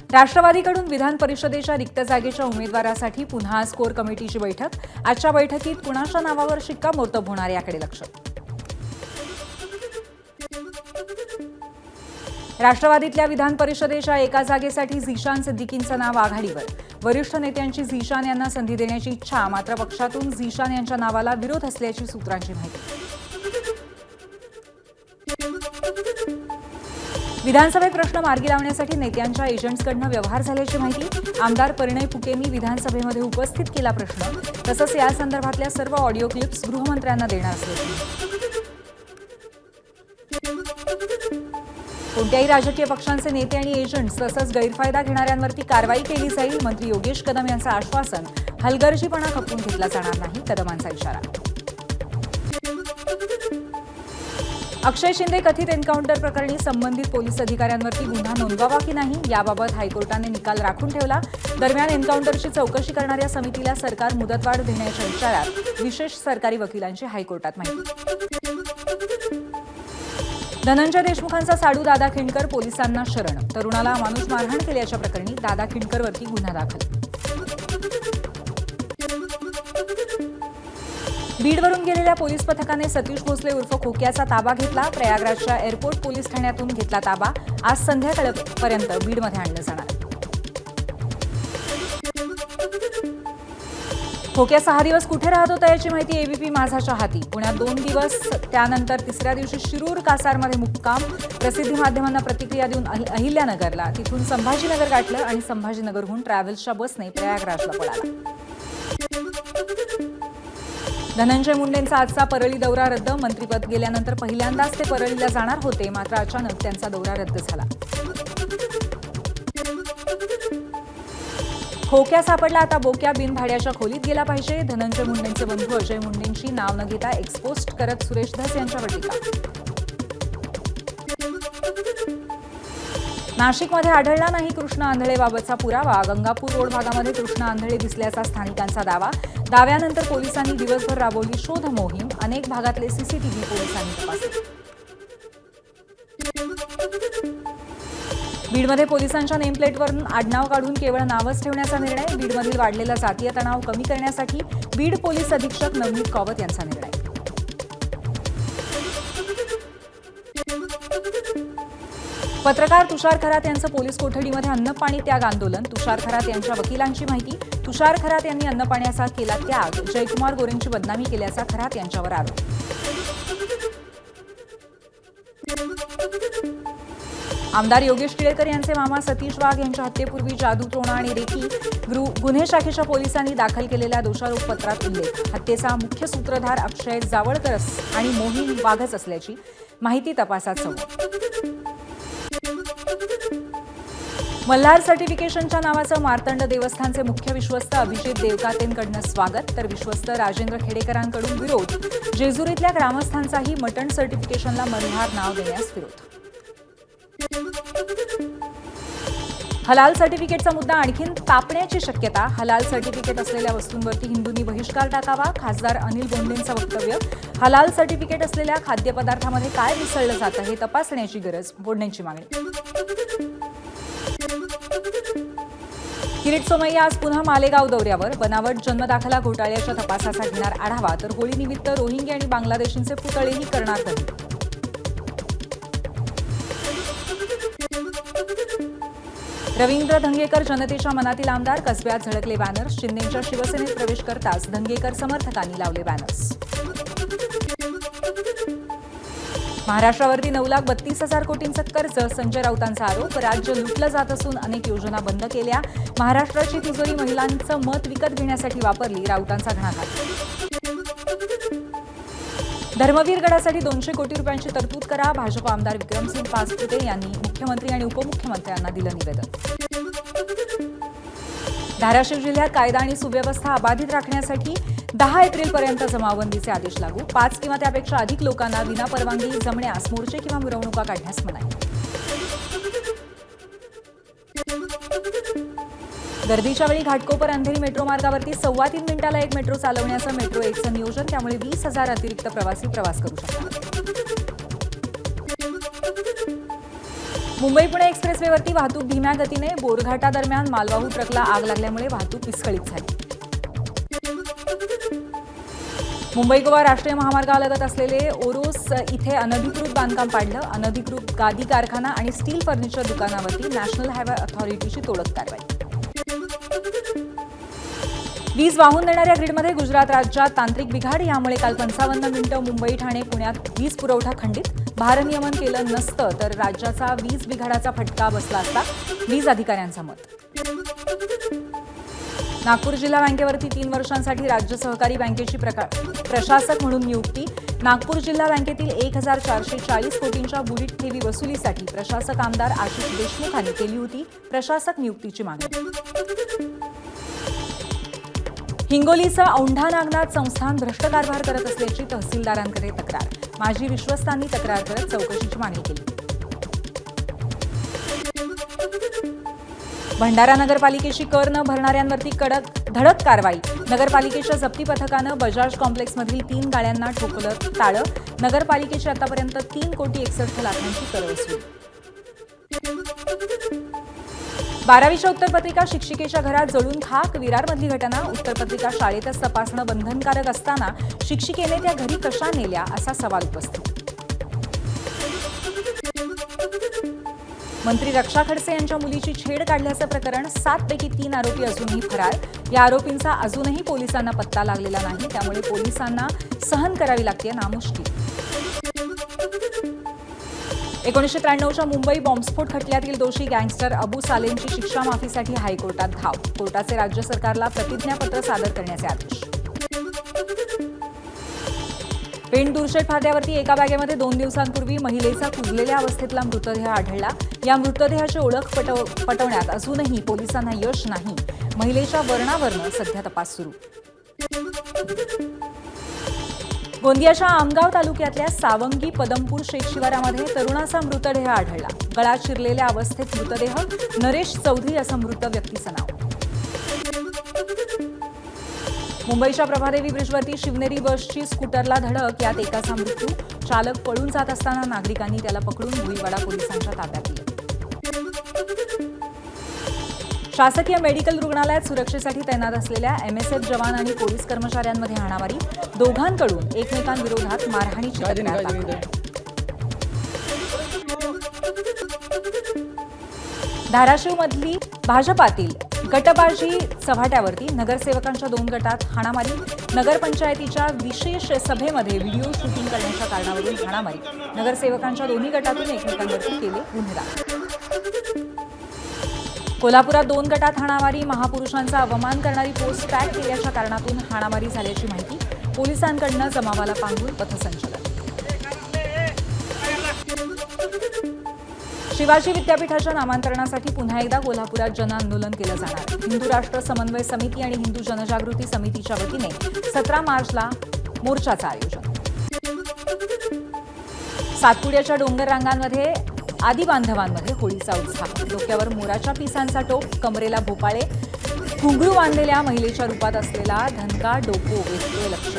राष्ट्रवादीकडून विधान परिषदेच्या रिक्त जागेच्या उमेदवारासाठी पुन्हा आज कोर कमिटीची बैठक। आजच्या बैठकीत कुणाच्या नावावर शिक्कामोर्तब होणार याकडे लक्ष। राष्ट्रवादीतल्या विधान परिषदेच्या एका जागेसाठी झीशान सिद्दीकींचं नाव आघाडीवर। वरिष्ठ नेत्यांची झीशान यांना संधी देण्याची इच्छा, मात्र पक्षातून झीशान यांच्या नावाला विरोध असल्याची सूत्रांची माहिती। विधानसभेत प्रश्न मार्गी लावण्यासाठी नेत्यांच्या एजंट्सकडून व्यवहार झाल्याची माहिती। आमदार परिणय फुकेंनी विधानसभेमध्ये उपस्थित केला प्रश्न, तसंच या संदर्भातल्या सर्व ऑडिओ क्लिप्स गृहमंत्र्यांना देणार असल्याची। कोणत्याही राजकीय पक्षांचे नेते आणि एजंट्स तसंच गैरफायदा घेणाऱ्यांवरती कारवाई केली जाईल, मंत्री योगेश कदम यांचं आश्वासन। हलगर्जीपणा खपवून घेतला जाणार नाही, कदमांचा इशारा। अक्षय शिंदे कथित एन्काउंटर प्रकरणी संबंधित पोलीस अधिकाऱ्यांवरती गुन्हा नोंदवावा की नाही याबाबत हायकोर्टाने निकाल राखून ठेवला। दरम्यान एन्काउंटरची चौकशी करणाऱ्या समितीला सरकार मुदतवाढ देण्याच्या विचारात, विशेष सरकारी वकिलांची हायकोर्टात माहिती। धनंजय देशमुखांचा साडू दादा खिंडकर पोलिसांना शरण। तरुणाला अमानुष मारहाण केल्याच्या प्रकरणी दादा खिंडकरवरती गुन्हा दाखल। बीडवरून गेलेल्या पोलीस पथकाने सतीश भोसले उर्फ खोक्याचा ताबा घेतला। प्रयागराजच्या एअरपोर्ट पोलीस ठाण्यातून घेतला ताबा। आज संध्याकाळपर्यंत बीडमध्ये आणलं जाणार। खोक्या 6 दिवस कुठे राहत होता याची माहिती एबीपी माझाच्या हाती। पुण्यात 2 दिवस, त्यानंतर तिसऱ्या दिवशी शिरूर कासारमध्ये मुक्काम। प्रसिद्धी माध्यमांना प्रतिक्रिया देऊन अहिल्यानगरला, तिथून संभाजीनगर गाठलं आणि संभाजीनगरहून ट्रॅव्हल्सच्या बसने प्रयागराजला पळाला। धनंजय मुंडेंचा आजचा परळी दौरा रद्द। मंत्रिपद गेल्यानंतर पहिल्यांदाच ते परळीला जाणार होते, मात्र अचानक त्यांचा दौरा रद्द झाला। खोक्या सापडला, आता बोक्या बिनभाड्याच्या खोलीत गेला पाहिजे। धनंजय मुंडेंचे बंधू अजय मुंडेंची नाव न घेता एक्सपोस्ट करत सुरेश धस यांच्यावर टीका। नाशिकमध्ये आढळला नाही कृष्ण आंधळेबाबतचा पुरावा। गंगापूर रोड भागामध्ये कृष्ण आंधळे दिसल्याचा स्थानिकांचा दावा। दाव्यानंतर पोलिसांनी दिवसभर राबवली शोध मोहीम। अनेक भागातले सीसीटीव्ही पोलिसांनी तपासले। बीडमध्ये पोलिसांच्या नेमप्लेटवरून आडनाव काढून केवळ नावच ठेवण्याचा निर्णय। बीडमधील वाढलेला जातीय तणाव कमी करण्यासाठी बीड पोलीस अधीक्षक नवनीत कावत यांचा निर्णय। पत्रकार तुषार खरात यांचं पोलीस कोठडीमध्ये अन्नपाणी त्याग आंदोलन। तुषार खरात यांच्या वकिलांची माहिती। तुषार खरात यांनी अन्नपाण्याचा केला त्याग। जयकुमार गोरेंची बदनामी केल्याचा खरात यांच्यावर आरोप। आमदार योगेश टिळेकर यांचे मामा सतीश वाघ यांच्या हत्येपूर्वी जादूटोणा आणि रेकी गुन्हे शाखेच्या पोलिसांनी दाखल केलेल्या दोषारोपपत्रात उल्लेख। हत्येचा मुख्य सूत्रधार अक्षय जावळकर आणि मोहीम वाघच असल्याची माहिती तपासात समोर। मल्हार सर्टिफिकेशनच्या नावाचं मार्तंड देवस्थानचे मुख्य विश्वस्त अभिजित देवकातेंकडून स्वागत, तर विश्वस्त राजेंद्र खेडेकरांकडून विरोध। जेजुरीतल्या ग्रामस्थांचाही मटण सर्टिफिकेशनला मल्हार नाव देण्यास विरोध। हलाल सर्टिफिकेटचा मुद्दा आणखीन तापण्याची शक्यता। हलाल सर्टिफिकेट असलेल्या वस्तूंवरती हिंदूंनी बहिष्कार टाकावा। खासदार अनिल बोंडेंचं वक्तव्य। हलाल सर्टिफिकेट असलेल्या खाद्यपदार्थामध्ये काय मिसळलं जातं हे तपासण्याची गरज, बोंडेंची मागणी। किरीट सोमय्या आज पुन्हा मालेगाव दौऱ्यावर। बनावट जन्मदाखला घोटाळ्याच्या तपासाचा घेणार आढावा, तर होळीनिमित्त रोहिंग्या आणि बांगलादेशींचे पुतळेही करणार बंद। रवींद्र धंगेकर जनतेच्या मनातील आमदार। कसब्यात झळकले बॅनर्स। शिंदेंच्या शिवसेनेत प्रवेश करताच धंगेकर समर्थकांनी लावले बॅनर्स। महाराष्ट्रावरती 9,32,000 कोटींचं कर्ज, संजय राऊतांचा आरोप। राज्य लुटलं जात असून अनेक योजना बंद केल्या। महाराष्ट्राची तिजोरी महिलांचं मत विकत घेण्यासाठी वापरली, राऊतांचा घणाघात। धर्मवीर गडासाठी 200 कोटी रुपयांची तरतूद करा। भाजप आमदार विक्रमसिंग पाचपुते यांनी मुख्यमंत्री आणि उपमुख्यमंत्र्यांना दिलं निवेदन। धाराशिव जिल्ह्यात कायदा आणि सुव्यवस्था अबाधित राखण्यासाठी 10 एप्रिलपर्यंत जमावबंदीचे आदेश लागू। 5 किंवा त्यापेक्षा अधिक लोकांना विनापरवानगी जमण्यास, मोर्चे किंवा मिरवणुका काढण्यास मनाई। गर्दीच्या वेळी घाटकोपर अंधेरी मेट्रो मार्गावरती 3.25 मिनिटाला एक मेट्रो चालवण्याचं मेट्रो 1चं नियोजन। त्यामुळे 20,000 अतिरिक्त प्रवासी प्रवास करू शकतात। मुंबई पुणे एक्सप्रेसवेवरती वाहतूक धीम्या गतीने बोरघाटा दरम्यान मालवाहू ट्रकला आग लागल्यामुळे वाहतूक विस्कळीत झाली. मुंबई गोवा राष्ट्रीय महामार्गालगत असलेले ओरोस इथे अनधिकृत बांधकाम पाडलं. अनधिकृत गादी कारखाना आणि स्टील फर्निचर दुकानावरती नॅशनल हायवे अथॉरिटीची तोडक कारवाई. वीज वाहून देणाऱ्या ग्रीडमध्ये गुजरात राज्यात तांत्रिक बिघाड. यामुळे काल 55 मिनिटं मुंबई ठाणे पुण्यात वीज पुरवठा खंडित. भारनियमन केलं नसतं तर राज्याचा वीज बिघाडाचा फटका बसला असता, वीज अधिकाऱ्यांचं मत. नागपूर जिल्हा बँकेवरती 3 वर्षांसाठी राज्य सहकारी बँकेची प्रशासक म्हणून नियुक्ती. नागपूर जिल्हा बँकेतील 1440 कोटींच्या बुडीत ठेवी वसुलीसाठी प्रशासक आमदार आशिष देशमुखांनी केली होती प्रशासक नियुक्तीची मागणी. हिंगोलीचं औंढा नागनाथ संस्थान भ्रष्ट कारभार करत असल्याची तहसीलदारांकडे तक्रार. माजी विश्वस्तांनी तक्रार करत चौकशीची मागणी केली. भंडारा नगरपालिकेची कर न भरणाऱ्यांवरती धडक कारवाई. नगरपालिकेच्या जप्ती पथकानं बजाज कॉम्प्लेक्समधील 3 गाळ्यांना ठोकलं टाळं. नगरपालिकेची आतापर्यंत 3 कोटी 61 लाखांची कर वसूल. 12वीच्या उत्तरपत्रिका शिक्षिकेच्या घरात जळून खाक. विरारमधली घटना. उत्तरपत्रिका शाळेतच तपासणं बंधनकारक असताना शिक्षिकेने त्या घरी कशा नेल्या असा सवाल उपस्थित. मंत्री रक्षा खडसे यांच्या मुलीची छेड काढल्याचं प्रकरण. 7 पैकी 3 आरोपी अजूनही फरार. या आरोपींचा अजूनही पोलिसांना पत्ता लागलेला नाही, त्यामुळे पोलिसांना सहन करावी लागते नामुष्की. 1993च्या मुंबई बॉम्बस्फोट खटल्यातील दोषी गँगस्टर अबू सालेमची शिक्षा माफीसाठी हायकोर्टात धाव. कोर्टाचे राज्य सरकारला प्रतिज्ञापत्र सादर करण्याचे आदेश. पेण दुर्शेट फाट्यावरती एका बॅगेमध्ये 2 दिवसांपूर्वी महिलेचा कुजलेल्या अवस्थेतला मृतदेह आढळला. या मृतदेहाची ओळख पटवण्यात अजूनही पोलिसांना यश नाही. महिलेच्या वर्णावरनं सध्या तपास सुरू. गोंदियाच्या आमगाव तालुक्यातल्या सावंगी पदमपूर शेत शिवारामध्ये तरुणाचा मृतदेह आढळला. गळा चिरलेल्या अवस्थेत मृतदेह. नरेश चौधरी असं मृत व्यक्तीचं नाव. मुंबईच्या प्रभादेवी ब्रिजवरती शिवनेरी बसची स्कूटरला धडक. यात एकाचा मृत्यू. चालक पळून जात असताना नागरिकांनी त्याला पकडून भुईवाडा पोलिसांच्या ताब्यात दिले. शासकीय मेडिकल रुग्णालयात सुरक्षेसाठी तैनात असलेल्या MSF जवान आणि पोलीस कर्मचाऱ्यांमध्ये हाणामारी. दोघांकडून एकमेकांविरोधात मारहाणीची तक्रार दाखल. धाराशिवमधली भाजपातील गटबाजी चव्हाट्यावरती नगरसेवकांच्या 2 गटात हाणामारी. नगरपंचायतीच्या विशेष सभेमध्ये व्हिडिओ शूटिंग करण्याच्या कारणावरून हाणामारी. नगरसेवकांच्या दोन्ही गटातून एकमेकांवरती केले गुन्हे दाखल. कोल्हापुरात 2 गटात हाणामारी. महापुरुषांचा अवमान करणारी पोस्ट टॅग केल्याच्या कारणातून हाणामारी झाल्याची माहिती. पोलिसांकडून जमावाला पांगून पथसंचलन. शिवाजी विद्यापीठाच्या नामांतरणासाठी पुन्हा एकदा कोल्हापुरात जनआंदोलन केलं जाणार. हिंदू राष्ट्र समन्वय समिती आणि हिंदू जनजागृती समितीच्या वतीने 17 मार्चला मोर्चाचं आयोजन. सातपुड्याच्या डोंगर रांगांमध्ये आदी बांधवांमध्ये होळीचा उत्साह. डोक्यावर मोराच्या पिसांचा टोप, कमरेला भोपाळे, घुंगरू बांधलेल्या महिलेच्या रूपात असलेला धनका डोको वेधतोय लक्ष.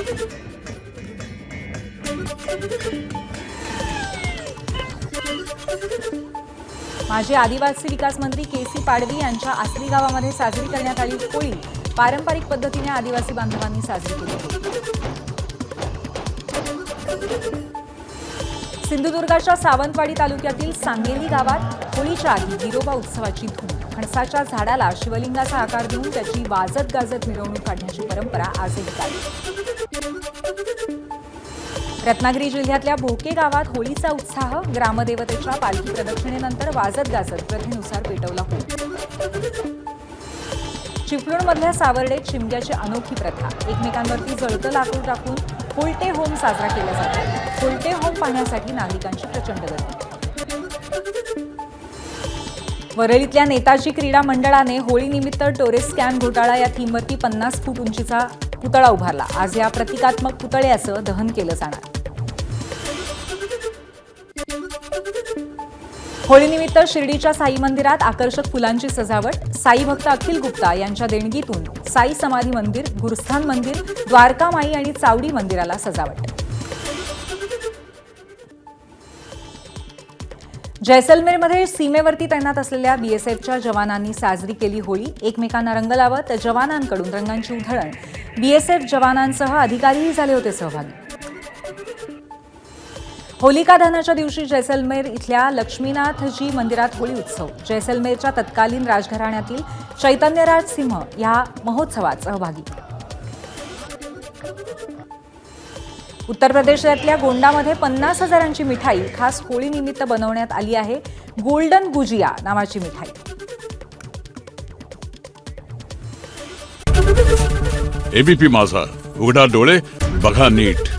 माजी आदिवासी विकास मंत्री KC पाडवी यांच्या आसरी गावामध्ये साजरी करण्यात आली होळी. पारंपरिक पद्धतीने आदिवासी बांधवांनी साजरी केली. सिंधुदुर्गाच्या सावंतवाडी तालुक्यातील सांगेली गावात होळीच्या आधी गिरोबा उत्सवाची धूम. फणसाच्या झाडाला शिवलिंगाचा आकार देऊन त्याची वाजत गाजत मिरवणूक काढण्याची परंपरा आजही चालू. रत्नागिरी जिल्ह्यातल्या भोके गावात होळीचा उत्साह. ग्रामदेवतेच्या पालखी प्रदक्षिणेनंतर वाजत गाजत प्रथेनुसार पेटवला होळी. चिपळूणमधल्या सावर्डेत शिमग्याची अनोखी प्रथा. एकमेकांवरती जळतं लाकूड टाकून होल्टे होम साजरा केला जातो. होल्टे होम पाहण्यासाठी नागरिकांची प्रचंड गर्दी. वरळीतल्या नेताजी क्रीडा मंडळाने होळीनिमित्त टोरेस स्कॅम घोटाळा या थीमवरती 50 फूट उंचीचा पुतळा उभारला. आज या प्रतिकात्मक पुतळ्याचं दहन केलं जाणार. होळीनिमित्त शिर्डीच्या साई मंदिरात आकर्षक फुलांची सजावट. साई भक्त अखिल गुप्ता यांच्या देणगीतून साई समाधी मंदिर, गुरस्थान मंदिर, द्वारका माई आणि चावडी मंदिराला सजावट. जैसलमेरमध्ये सीमेवरती तैनात असलेल्या बीएसएफच्या जवानांनी साजरी केली होळी. एकमेकांना रंग लावत जवानांकडून रंगांची उधळण. बीएसएफ जवानांसह अधिकारीही झाले होते सहभागी. होलिका दहनाच्या दिवशी जैसलमेर इथल्या लक्ष्मीनाथजी मंदिरात होळी उत्सव. जैसलमेरच्या तत्कालीन राजघराण्यातील चैतन्यराज सिंह या महोत्सवात सहभागी. उत्तर प्रदेशातल्या गोंडामध्ये 50,000ची मिठाई खास होळीनिमित्त बनवण्यात आली आहे. गोल्डन गुजिया नावाची मिठाई. एबीपी माझा, उघडा डोळे बघा नीट.